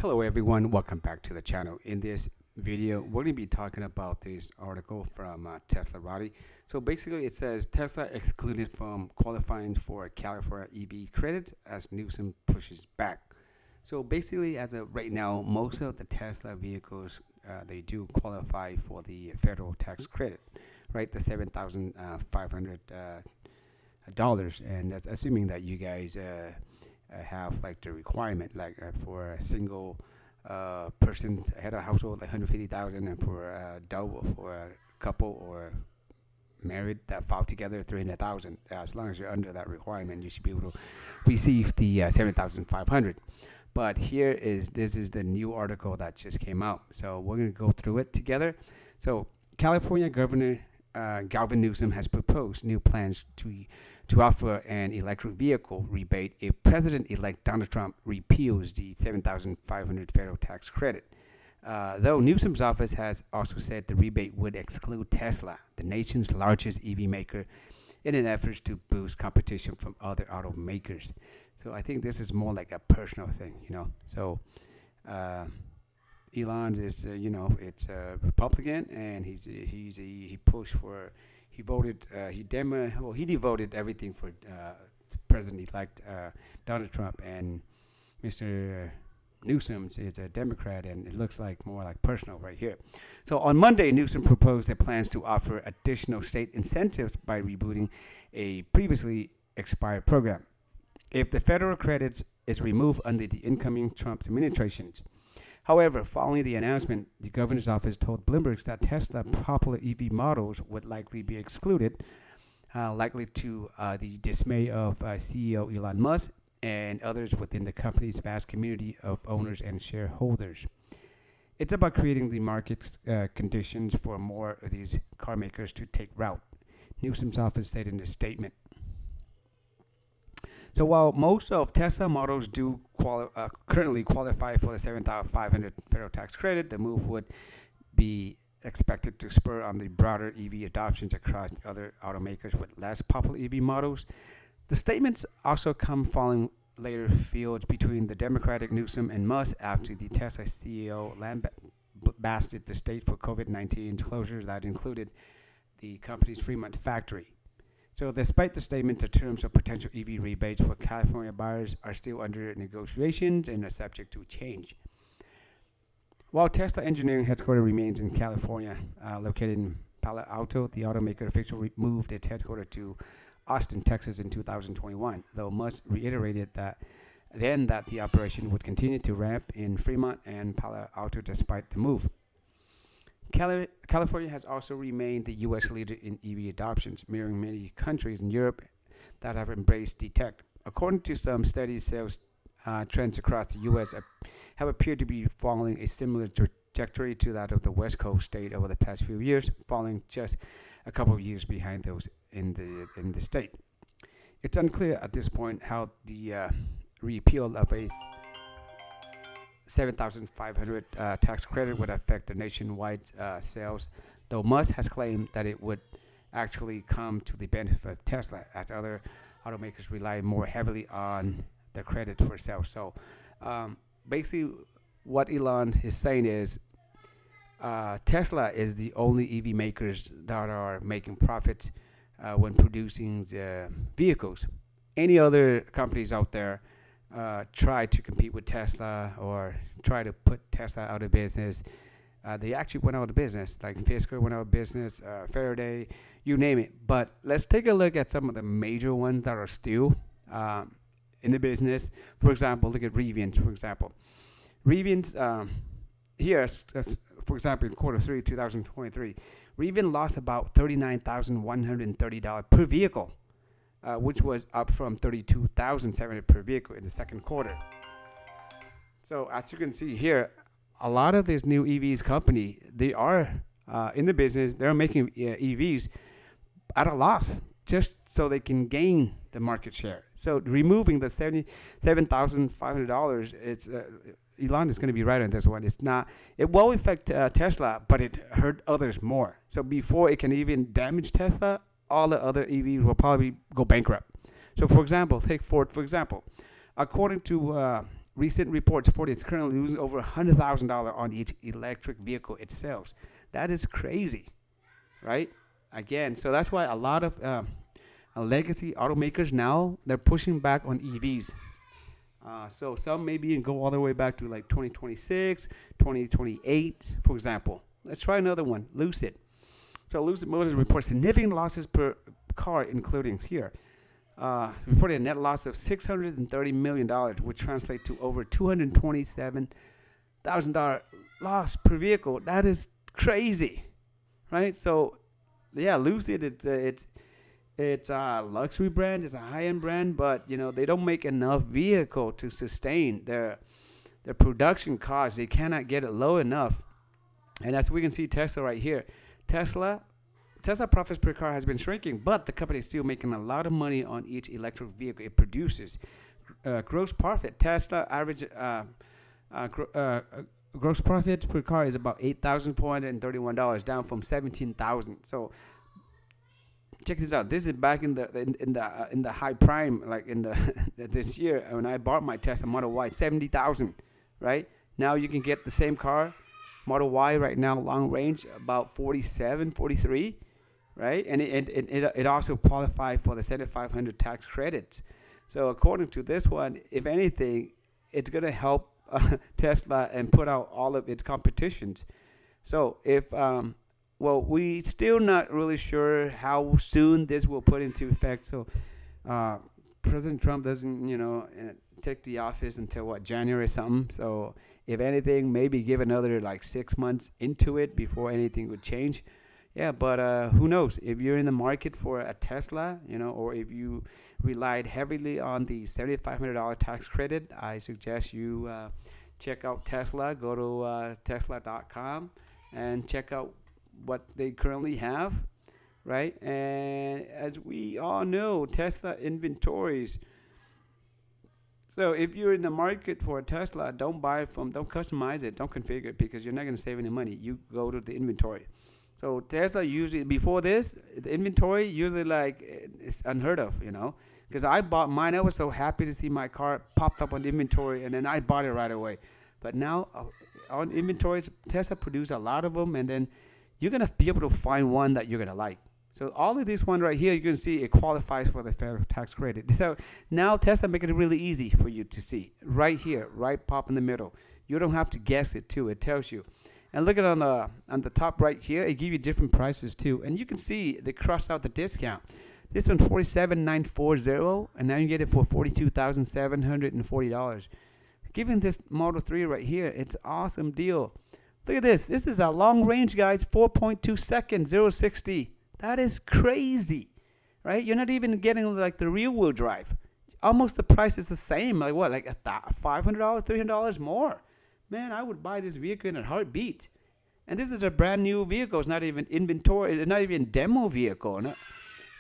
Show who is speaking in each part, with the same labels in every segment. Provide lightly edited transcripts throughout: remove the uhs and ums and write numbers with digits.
Speaker 1: Hello everyone, welcome back to the channel. In this video, we're going to be talking about this article from Tesla Roddy. So basically it says Tesla excluded from qualifying for California EV credit as Newsom pushes back. So basically as of right now, most of the Tesla vehicles, they do qualify for the federal tax credit, right? The $7,500. And that's assuming that you guys have like the requirement like for a single person head of household like 150,000, and for a double, for a couple or married that file together 300,000. As long as you're under that requirement, you should be able to receive the 7,500. But this is the new article that just came out, so we're going to go through it together. So California Governor Gavin Newsom has proposed new plans to offer an electric vehicle rebate if President-elect Donald Trump repeals the 7,500 federal tax credit. Though Newsom's office has also said the rebate would exclude Tesla, the nation's largest EV maker, in an effort to boost competition from other automakers. So I think this is more like a personal thing, So Elon is, it's a Republican, and he pushed for, he voted, he devoted everything for President-elect Donald Trump, and Mr. Newsom is a Democrat, and it looks like more like personal right here. So on Monday, Newsom proposed that plans to offer additional state incentives by rebooting a previously expired program if the federal credit is removed under the incoming Trump administration. However, following the announcement, the governor's office told Bloomberg that Tesla popular EV models would likely be excluded, likely to the dismay of CEO Elon Musk and others within the company's vast community of owners and shareholders. It's about creating the market conditions for more of these car makers to take root, Newsom's office said in a statement. So while most of Tesla models do currently qualify for the 7,500 federal tax credit, the move would be expected to spur on the broader EV adoptions across the other automakers with less popular EV models. The statements also come following later fields between the Democratic Newsom and Musk after the Tesla CEO lambasted the state for COVID-19 closures that included the company's Fremont factory. So despite the statement, the terms of potential EV rebates for California buyers are still under negotiations and are subject to change. While Tesla engineering headquarters remains in California, located in Palo Alto, the automaker officially moved its headquarters to Austin, Texas in 2021, though Musk reiterated that the operation would continue to ramp in Fremont and Palo Alto despite the move. California has also remained the U.S. leader in EV adoptions, mirroring many countries in Europe that have embraced detect. According to some studies, sales trends across the U.S. have appeared to be following a similar trajectory to that of the West Coast state over the past few years, falling just a couple of years behind those in the state. It's unclear at this point how the repeal of a 7,500 tax credit would affect the nationwide sales, though Musk has claimed that it would actually come to the benefit of Tesla, as other automakers rely more heavily on the credit for sales. So basically what Elon is saying is Tesla is the only EV makers that are making profits when producing the vehicles. Any other companies out there try to compete with Tesla or try to put Tesla out of business. They actually went out of business, like Fisker went out of business, Faraday, you name it. But let's take a look at some of the major ones that are still in the business. For example, look at Rivian, for example. Rivian's here, for example, in quarter 3, 2023, Rivian lost about $39,130 per vehicle, which was up from $32,700 per vehicle in the second quarter. So as you can see here, a lot of these new EVs company, they are in the business. They're making EVs at a loss just so they can gain the market share. So removing the $77,500, it's Elon is going to be right on this one. It's not. It will affect Tesla, but it hurt others more. So before it can even damage Tesla, all the other EVs will probably go bankrupt. So for example, take Ford for example. According to recent reports, Ford is currently losing over $100,000 on each electric vehicle it sells. That is crazy, right? Again, so that's why a lot of legacy automakers now, they're pushing back on EVs. So some maybe even go all the way back to like 2026, 2028, for example. Let's try another one, Lucid. So Lucid Motors reports significant losses per car, including here. Reported a net loss of $630 million, which translates to over $227,000 loss per vehicle. That is crazy, right? So, yeah, Lucid, it's a luxury brand, it's a high-end brand, but they don't make enough vehicle to sustain their production costs. They cannot get it low enough, and as we can see, Tesla right here, Tesla profits per car has been shrinking, but the company is still making a lot of money on each electric vehicle it produces. Gross profit, Tesla average gross profit per car is about $8,431, down from $17,000. So check this out. This is back in the high prime, like in the this year when I bought my Tesla Model Y, $70,000. Right now you can get the same car, Model Y right now, long range, about 47, 43. Right, and it also qualifies for the 7,500 tax credits. So according to this one, if anything, it's gonna help Tesla and put out all of its competitions. So if we still not really sure how soon this will put into effect. So President Trump doesn't take the office until January or something. So if anything, maybe give another like 6 months into it before anything would change. Yeah, but who knows? If you're in the market for a Tesla, or if you relied heavily on the $7,500 tax credit, I suggest you check out Tesla. Go to tesla.com and check out what they currently have, right? And as we all know, Tesla inventories. So if you're in the market for a Tesla, don't customize it, don't configure it, because you're not going to save any money. You go to the inventory. So Tesla usually, before this, the inventory usually it's unheard of, because I bought mine. I was so happy to see my car popped up on the inventory, and then I bought it right away. But now on inventories, Tesla produce a lot of them, and then you're going to be able to find one that you're going to like. So all of this one right here, you can see it qualifies for the federal tax credit. So now Tesla making it really easy for you to see right here, right pop in the middle. You don't have to guess it too. It tells you. And look at on the top right here, it gives you different prices too. And you can see they crossed out the discount. This one $47,940, and now you get it for $42,740. Given this Model 3 right here, it's an awesome deal. Look at this. This is a long range, guys. 4.2 seconds, 0-60. That is crazy, right? You're not even getting like the rear wheel drive. Almost the price is the same. Like what? Like $500, $300 more. Man, I would buy this vehicle in a heartbeat. And this is a brand new vehicle. It's not even inventory. It's not even demo vehicle. No.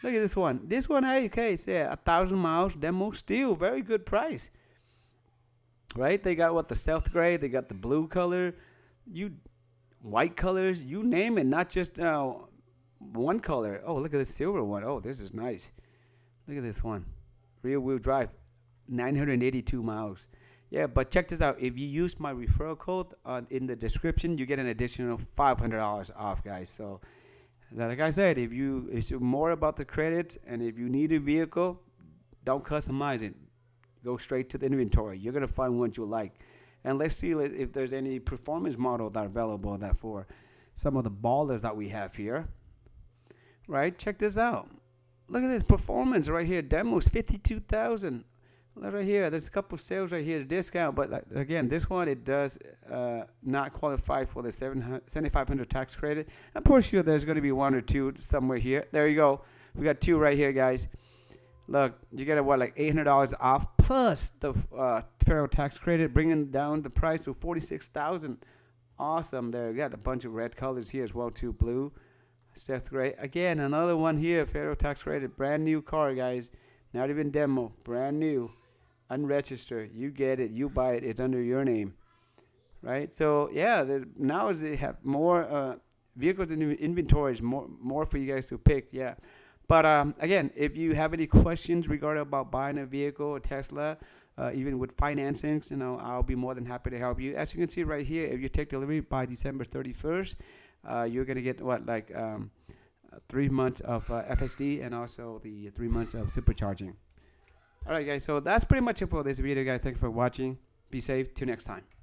Speaker 1: Look at this one. This one, okay, it's 1,000 miles demo, still very good price. Right? They got the stealth gray. They got the blue color, white colors. You name it. Not just one color. Oh, look at this silver one. Oh, this is nice. Look at this one. Rear wheel drive, 982 miles. Yeah, but check this out. If you use my referral code in the description, you get an additional $500 off, guys. So, like I said, if it's more about the credit, and if you need a vehicle, don't customize it. Go straight to the inventory. You're gonna find one you like. And let's see if there's any performance model that are available that for some of the ballers that we have here. Right? Check this out. Look at this performance right here. Demos 52,000. Right here, there's a couple of sales right here, discount, but again, this one, it does not qualify for the 7,500 tax credit. I'm pretty sure there's going to be one or two somewhere here. There you go. We got two right here, guys. Look, you get like $800 off plus the federal tax credit, bringing down the price to $46,000. Awesome. There, you got a bunch of red colors here as well too, blue, stealth gray. Again, another one here, federal tax credit, brand new car, guys. Not even demo, brand new. Unregistered, you get it, you buy it, it's under your name, right? So yeah, now they have more vehicles in inventories, more for you guys to pick. Yeah, but again, if you have any questions regarding about buying a vehicle, a Tesla, even with financings, I'll be more than happy to help you. As you can see right here, if you take delivery by December 31st, you're gonna get 3 months of FSD and also the 3 months of supercharging. All right, guys. So that's pretty much it for this video, guys. Thanks for watching. Be safe. Till next time.